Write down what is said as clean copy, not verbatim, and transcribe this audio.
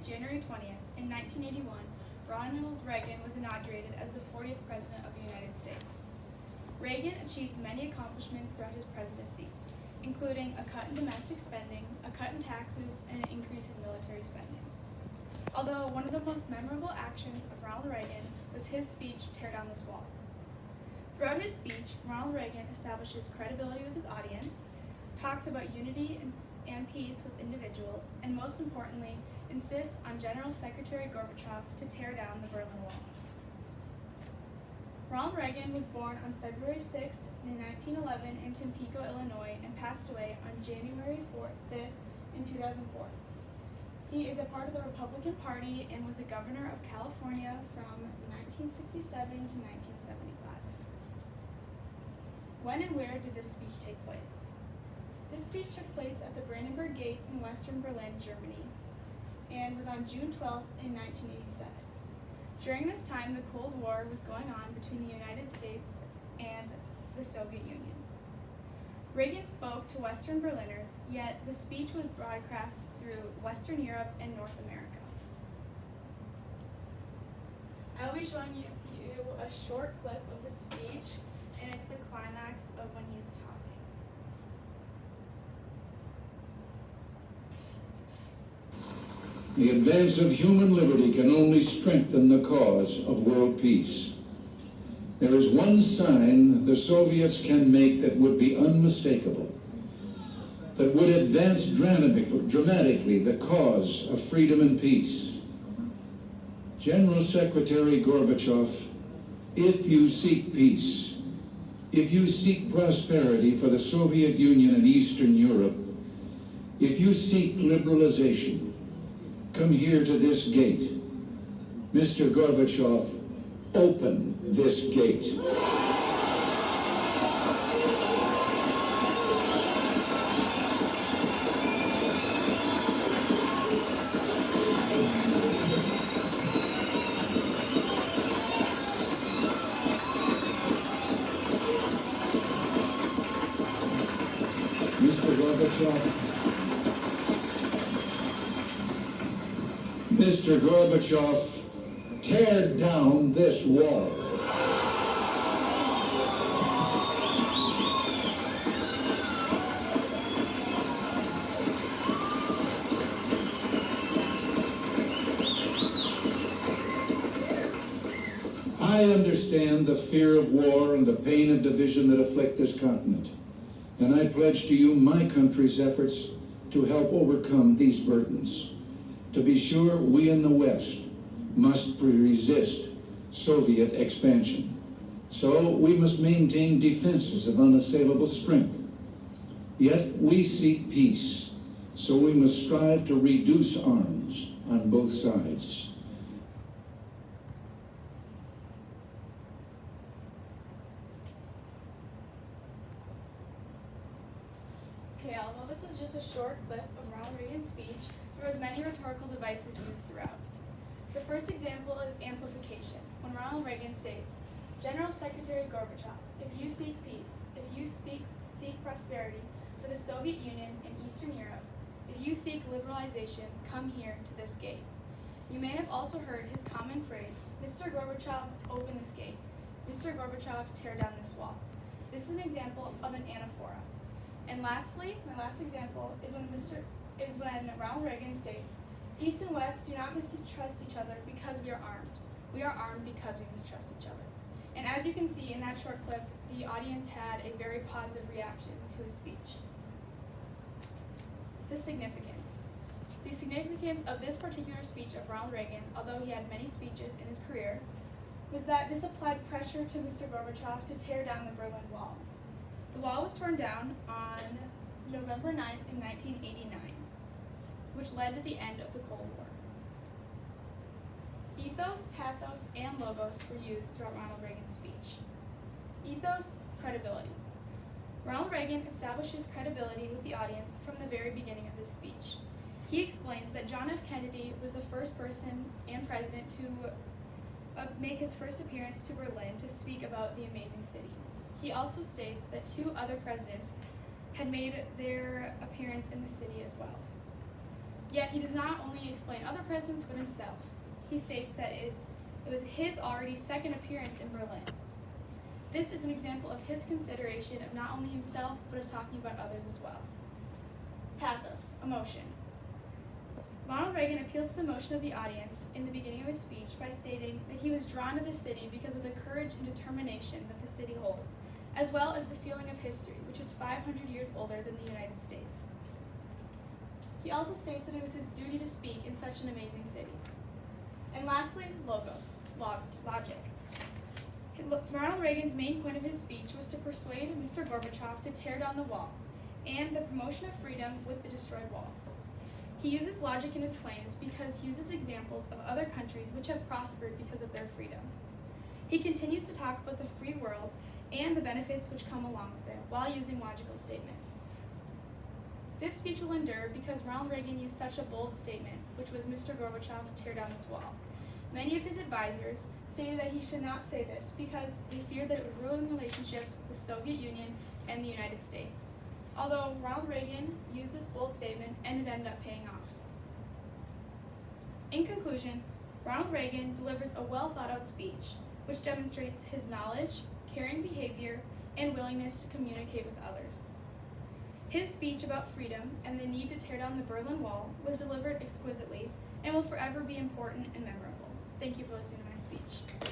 January 20th, in 1981, Ronald Reagan was inaugurated as the 40th President of the United States. Reagan achieved many accomplishments throughout his presidency, including a cut in domestic spending, a cut in taxes, and an increase in military spending. Although one of the most memorable actions of Ronald Reagan was his speech, "Tear Down This Wall." Throughout his speech, Ronald Reagan establishes credibility with his audience, talks about unity and peace with individuals, and most importantly, insists on General Secretary Gorbachev to tear down the Berlin Wall. Ronald Reagan was born on February 6, 1911 in Tampico, Illinois, and passed away on January 5th in 2004. He is a part of the Republican Party and was a governor of California from 1967 to 1975. When and where did this speech take place? This speech took place at the Brandenburg Gate in Western Berlin, Germany, and was on June 12th in 1987. During this time, the Cold War was going on between the United States and the Soviet Union. Reagan spoke to Western Berliners, yet the speech was broadcast through Western Europe and North America. I'll be showing you a short clip of the speech, and it's the climax of when he's talking. The advance of human liberty can only strengthen the cause of world peace. There is one sign the Soviets can make that would be unmistakable, that would advance dramatically the cause of freedom and peace. General Secretary Gorbachev, if you seek peace, if you seek prosperity for the Soviet Union and Eastern Europe, if you seek liberalization, come here to this gate. Mr. Gorbachev, open this gate. Mr. Gorbachev, tear down this wall. I understand the fear of war and the pain of division that afflict this continent, and I pledge to you my country's efforts to help overcome these burdens. To be sure, we in the West must resist Soviet expansion. So we must maintain defenses of unassailable strength. Yet we seek peace, so we must strive to reduce arms on both sides. Okay, although this was just a short clip of Ronald Reagan's speech, there was many rhetorical devices used throughout. The first example is amplification, when Ronald Reagan states, "General Secretary Gorbachev, if you seek peace, if you seek prosperity for the Soviet Union and Eastern Europe, if you seek liberalization, come here to this gate." You may have also heard his common phrase, "Mr. Gorbachev, open this gate. Mr. Gorbachev, tear down this wall." This is an example of an anaphora. And lastly, my last example is when Ronald Reagan states, "East and West do not mistrust each other because we are armed. We are armed because we mistrust each other." And as you can see in that short clip, the audience had a very positive reaction to his speech. The significance. The significance of this particular speech of Ronald Reagan, although he had many speeches in his career, was that this applied pressure to Mr. Gorbachev to tear down the Berlin Wall. The wall was torn down on November 9th in 1989, which led to the end of the Cold War. Ethos, pathos, and logos were used throughout Ronald Reagan's speech. Ethos, credibility. Ronald Reagan establishes credibility with the audience from the very beginning of his speech. He explains that John F. Kennedy was the first person and president to make his first appearance to Berlin to speak about the amazing city. He also states that 2 other presidents had made their appearance in the city as well. Yet he does not only explain other presidents but himself. He states that it was his already second appearance in Berlin. This is an example of his consideration of not only himself but of talking about others as well. Pathos Emotion. Ronald Reagan appeals to the emotion of the audience in the beginning of his speech by stating that he was drawn to the city because of the courage and determination that the city holds, as well as the feeling of history, which is 500 years older than the United States. He also states that it was his duty to speak in such an amazing city. And lastly, logos, logic. Ronald Reagan's main point of his speech was to persuade Mr. Gorbachev to tear down the wall, and the promotion of freedom with the destroyed wall. He uses logic in his claims because he uses examples of other countries which have prospered because of their freedom. He continues to talk about the free world and the benefits which come along with it while using logical statements. This speech will endure because Ronald Reagan used such a bold statement, which was Mr. Gorbachev, tear down this wall. Many of his advisors stated that he should not say this because they feared that it would ruin relationships with the Soviet Union and the United States. Although Ronald Reagan used this bold statement and it ended up paying off. In conclusion, Ronald Reagan delivers a well thought out speech which demonstrates his knowledge, caring behavior, and willingness to communicate with others. His speech about freedom and the need to tear down the Berlin Wall was delivered exquisitely and will forever be important and memorable. Thank you for listening to my speech.